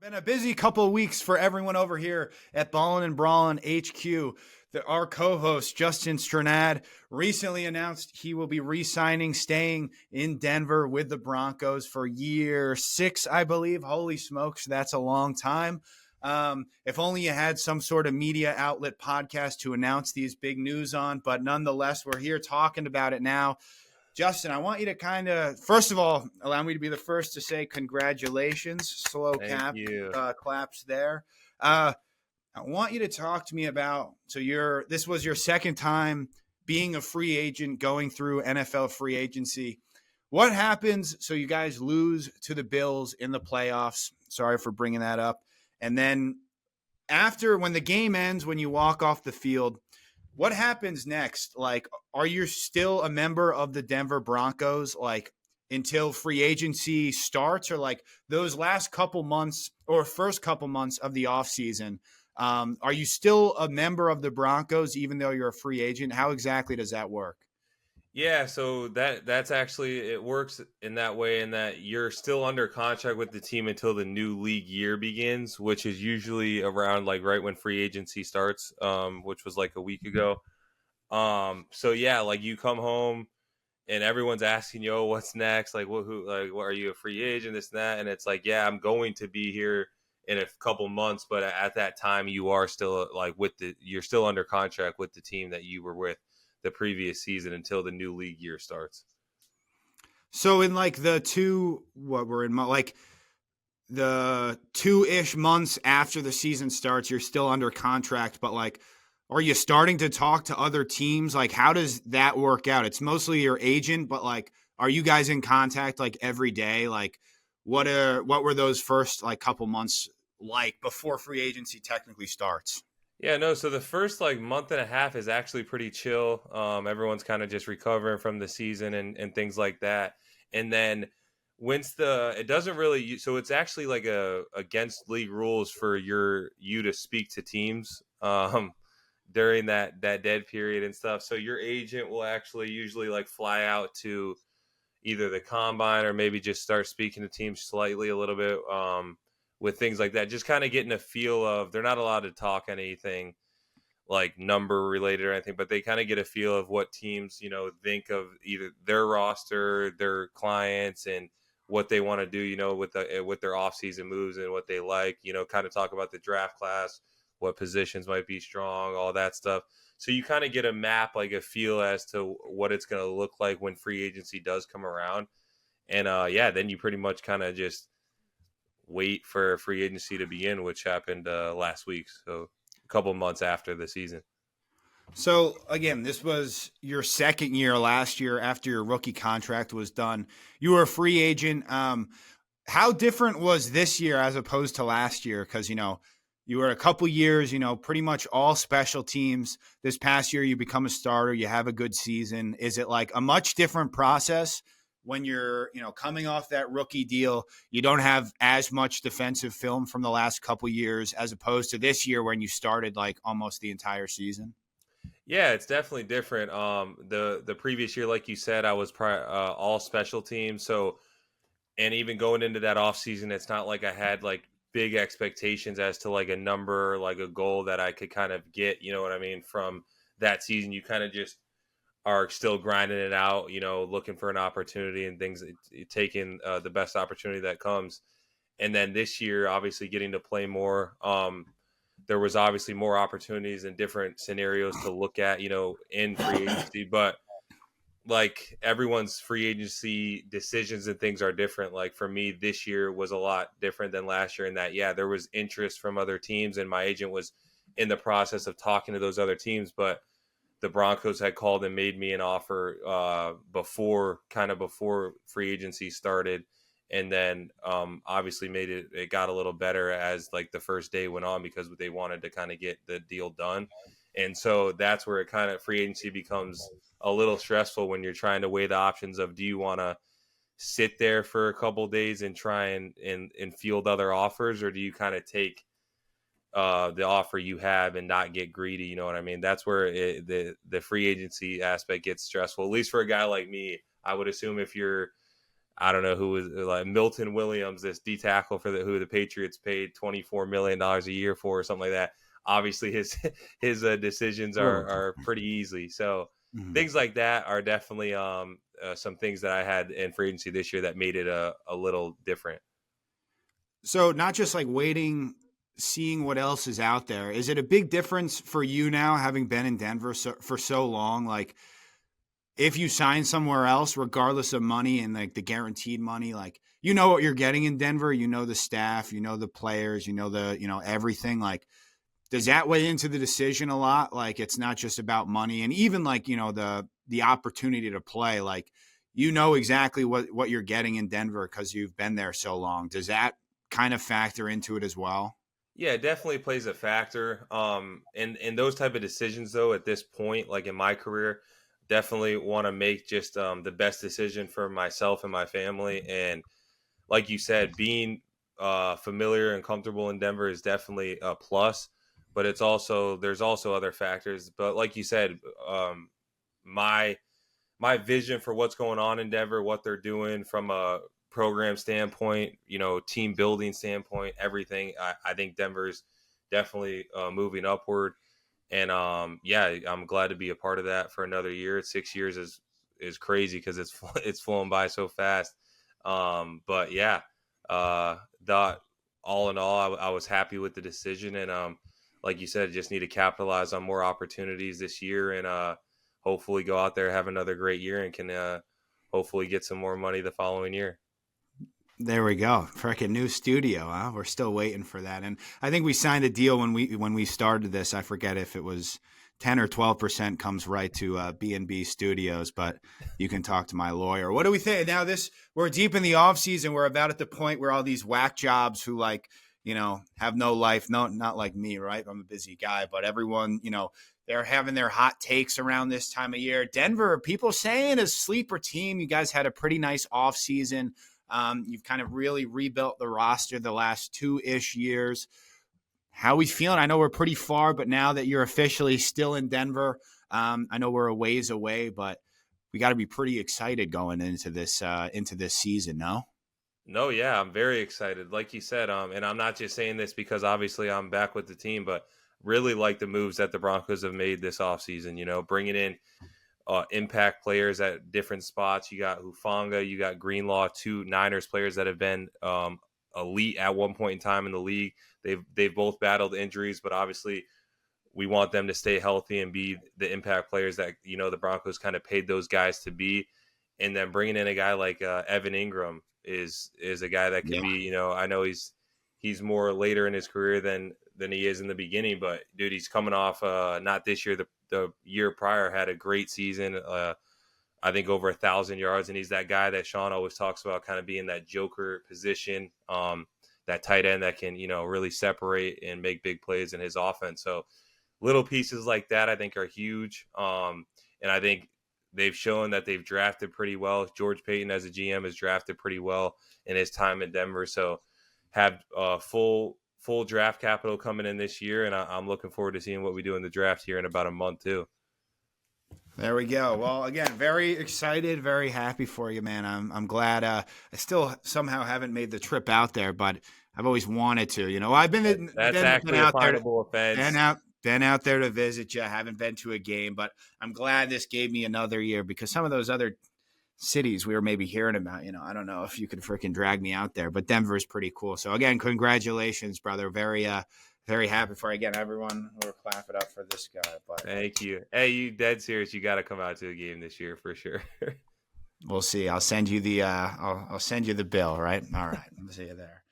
Been a busy couple of weeks for everyone over here at Ballin' and Brawlin' HQ. Our co-host Justin Strnad recently announced he will be re-signing, staying in Denver with the Broncos for year 6, I believe. Holy smokes, that's a long time. If only you had some sort of media outlet podcast to announce these big news on, but nonetheless, we're here talking about it now. Justin, I want you to kind of, first of all, allow me to be the first to say congratulations. Slow Thank you. claps there. I want you to talk to me about, this was your second time being a free agent, going through NFL free agency. What happens? So you guys lose to the Bills in the playoffs. Sorry for bringing that up. And then when the game ends, when you walk off the field, what happens next? Like, are you still a member of the Denver Broncos, like, until free agency starts, or like those last couple months or first couple months of the offseason? Are you still a member of the Broncos even though you're a free agent? How exactly does that work? Yeah, so that's actually, it works in that way, in that you're still under contract with the team until the new league year begins, which is usually around like right when free agency starts, which was like a week ago. So yeah, like you come home and everyone's asking you, oh, what's next? Like, what are you a free agent? This and that, and it's like, yeah, I'm going to be here in a couple months, but at that time you are still like you're still under contract with the team that you were with the previous season until the new league year starts. So in like the the 2-ish months after the season starts, you're still under contract, but like, are you starting to talk to other teams? Like, how does that work out? It's mostly your agent, but like, are you guys in contact like every day? Like, what were those first like couple months like before free agency technically starts? Yeah, no, so the first like month and a half is actually pretty chill. Everyone's kind of just recovering from the season and things like that. And then it doesn't really, so it's actually like against league rules for you to speak to teams during that dead period and stuff. So your agent will actually usually like fly out to either the combine or maybe just start speaking to teams slightly a little bit. With things like that, just kind of getting a feel of, they're not allowed to talk anything like number related or anything, but they kind of get a feel of what teams, think of either their roster, their clients, and what they want to do, with their offseason moves and what they like, kind of talk about the draft class, what positions might be strong, all that stuff. So you kind of get a map, like a feel as to what it's going to look like when free agency does come around. And then you pretty much kind of just wait for free agency to begin, which happened last week. So a couple months after the season. So again, this was your second year last year after your rookie contract was done. You were a free agent. How different was this year as opposed to last year? Because, you were a couple years, pretty much all special teams. This past year, you become a starter. You have a good season. Is it like a much different process when you're, coming off that rookie deal? You don't have as much defensive film from the last couple years as opposed to this year when you started like almost the entire season. Yeah, it's definitely different. The previous year, like you said, I was all special teams. So, and even going into that offseason, it's not like I had like big expectations as to like a number, like a goal that I could kind of get, you know what I mean, from that season. You kind of just are still grinding it out, looking for an opportunity and things, taking the best opportunity that comes. And then this year, obviously getting to play more. There was obviously more opportunities and different scenarios to look at, in free agency. But like everyone's free agency decisions and things are different. Like for me, this year was a lot different than last year in that, yeah, there was interest from other teams and my agent was in the process of talking to those other teams. But the Broncos had called and made me an offer before free agency started. And then obviously it got a little better as like the first day went on because they wanted to kind of get the deal done. And so that's where it kind of free agency becomes a little stressful when you're trying to weigh the options of, do you want to sit there for a couple of days and try and field other offers, or do you kind of take the offer you have and not get greedy? You know what I mean? That's where the free agency aspect gets stressful, at least for a guy like me. I would assume if you're I don't know who was like Milton Williams, this D tackle for who the Patriots paid $24 million a year for, or something like that. Obviously, his decisions Oh. are pretty easy. So Mhm. things like that are definitely some things that I had in free agency this year that made it a little different. So not just like waiting, seeing what else is out there. Is it a big difference for you now, having been in Denver for so long? Like, if you sign somewhere else, regardless of money and like the guaranteed money, like you know what you're getting in Denver, you know the staff, you know the players, you know everything. Like, does that weigh into the decision a lot? Like, it's not just about money, and even like the opportunity to play. Like, you know exactly what you're getting in Denver because you've been there so long. Does that kind of factor into it as well? Yeah, it definitely plays a factor. In those type of decisions, though, at this point, like in my career, definitely want to make just the best decision for myself and my family. And like you said, being familiar and comfortable in Denver is definitely a plus. But there's also other factors. But like you said, my my vision for what's going on in Denver, what they're doing from a program standpoint, team building standpoint, everything. I think Denver's definitely moving upward, and yeah, I'm glad to be a part of that for another year. 6 years is crazy because it's flown by so fast. But yeah, that all in all, I was happy with the decision, and like you said, just need to capitalize on more opportunities this year, and hopefully go out there, have another great year, and can hopefully get some more money the following year. There we go. Freaking new studio, huh? We're still waiting for that. And I think we signed a deal when we started this. I forget if it was 10 or 12% comes right to B&B Studios, but you can talk to my lawyer. What do we think? Now we're deep in the off season. We're about at the point where all these whack jobs who have no life, no, not like me, right? I'm a busy guy, but everyone, they're having their hot takes around this time of year. Denver, people saying is sleeper team. You guys had a pretty nice off season. You've kind of really rebuilt the roster the last 2-ish years. How are we feeling? I know we're pretty far, but now that you're officially still in Denver, I know we're a ways away, but we got to be pretty excited going into this season. No. No, yeah, I'm very excited. Like you said, and I'm not just saying this because obviously I'm back with the team, but really like the moves that the Broncos have made this offseason, bringing in impact players at different spots. You got Hufanga, you got Greenlaw, two Niners players that have been elite at one point in time in the league. They've both battled injuries, but obviously we want them to stay healthy and be the impact players that the Broncos kind of paid those guys to be. And then bringing in a guy like Evan Ingram is a guy that could Yeah. be. I know he's more later in his career than he is in the beginning, but dude, he's coming off not this year, the year prior had a great season. I think over 1,000 yards, and he's that guy that Sean always talks about, kind of being that joker position, that tight end that can really separate and make big plays in his offense. So little pieces like that I think are huge, and I think they've shown that they've drafted pretty well. George Payton as a GM has drafted pretty well in his time in Denver, so have full draft capital coming in this year, and I'm looking forward to seeing what we do in the draft here in about a month too. There we go. Well, again, very excited, very happy for you, man. I'm glad. I still somehow haven't made the trip out there, but I've always wanted to. I've That's been actually a out there, finable offense. been out there to visit you. Haven't been to a game, but I'm glad this gave me another year because some of those other cities we were maybe hearing about, I don't know if you could freaking drag me out there, but Denver is pretty cool. So again, congratulations, brother. Very happy for you. Again, everyone, we're clapping up for this guy. But Thank you. Hey, you dead serious? You got to come out to a game this year for sure. we'll see. I'll send you the bill. Right. All right. I'll see you there.